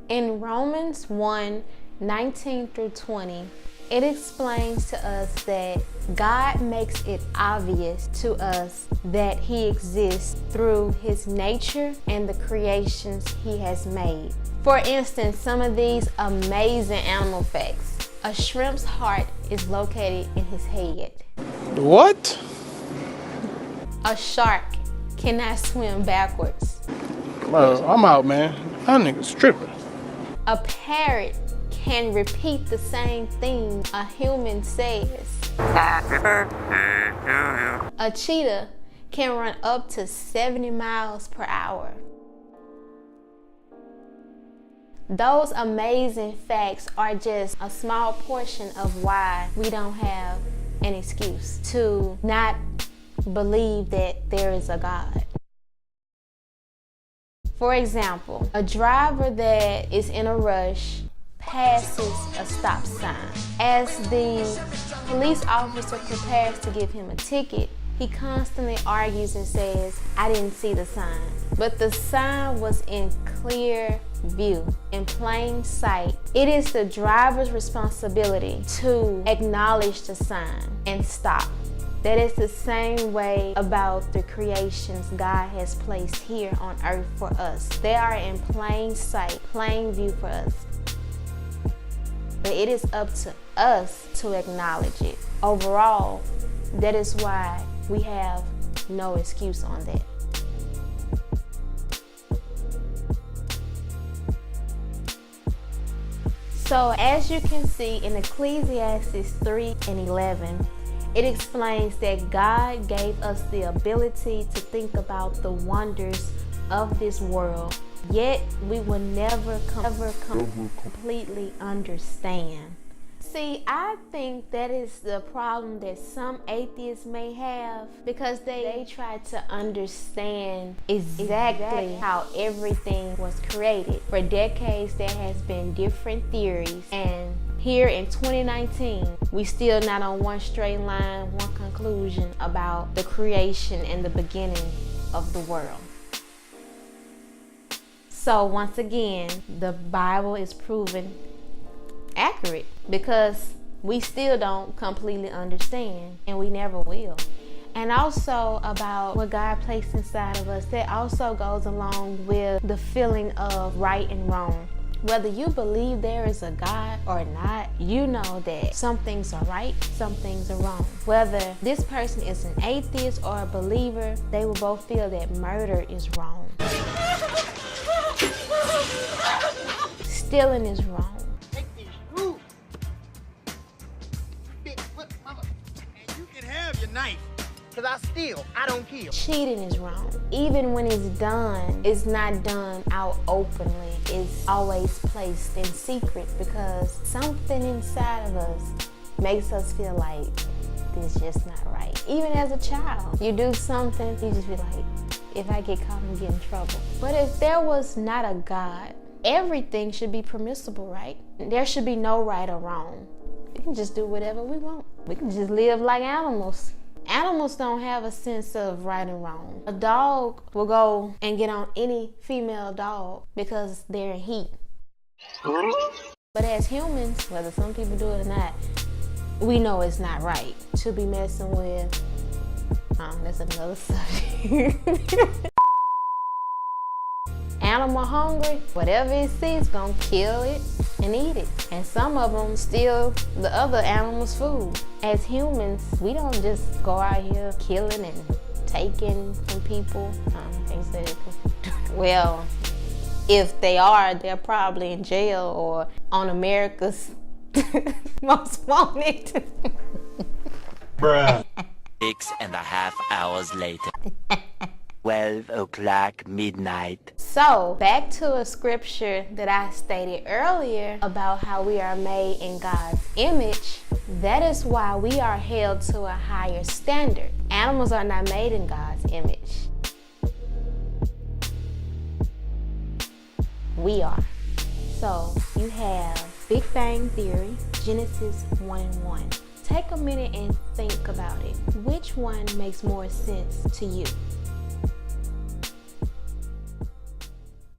In Romans 1:19 through 20, it explains to us that God makes it obvious to us that He exists through His nature and the creations He has made. For instance, some of these amazing animal facts. A shrimp's heart is located in his head. What? A shark cannot swim backwards. Bro, I'm out, man. That nigga's tripping. A parrot can repeat the same thing a human says. A cheetah can run up to 70 miles per hour. Those amazing facts are just a small portion of why we don't have an excuse to not believe that there is a God. For example, a driver that is in a rush passes a stop sign. As the police officer prepares to give him a ticket, he constantly argues and says, "I didn't see the sign." But the sign was in clear view, in plain sight. It is the driver's responsibility to acknowledge the sign and stop. That is the same way about the creations God has placed here on earth for us. They are in plain sight, plain view for us. But it is up to us to acknowledge it. Overall, that is why we have no excuse on that. So as you can see in Ecclesiastes 3:11, it explains that God gave us the ability to think about the wonders of this world, yet we will never completely understand. See, I think that is the problem that some atheists may have, because they try to understand exactly how everything was created. For decades, there has been different theories, and here in 2019, we still not on one straight line, one conclusion about the creation and the beginning of the world. So once again, the Bible is proven accurate because we still don't completely understand, and we never will. And also about what God placed inside of us, that also goes along with the feeling of right and wrong. Whether you believe there is a God or not, you know that some things are right, some things are wrong. Whether this person is an atheist or a believer, they will both feel that murder is wrong. Stealing is wrong. Knife, cause I steal, I don't kill. Cheating is wrong. Even when it's done, it's not done out openly. It's always placed in secret because something inside of us makes us feel like this is just not right. Even as a child, you do something, you just be like, if I get caught, I'm getting in trouble. But if there was not a God, everything should be permissible, right? There should be no right or wrong. We can just do whatever we want. We can just live like animals. Animals don't have a sense of right and wrong. A dog will go and get on any female dog because they're in heat. But as humans, whether some people do it or not, we know it's not right to be messing with. That's another subject. Animal hungry, whatever it sees, gonna kill it and eat it. And some of them steal the other animals' food. As humans, we don't just go out here killing and taking from people. Well, if they are, they're probably in jail or on America's Most Wanted. Bruh. 6.5 hours later. 12 o'clock midnight. So, back to a scripture that I stated earlier about how we are made in God's image. That is why we are held to a higher standard. Animals are not made in God's image. We are. So, you have Big Bang Theory, Genesis 1:1. Take a minute and think about it. Which one makes more sense to you?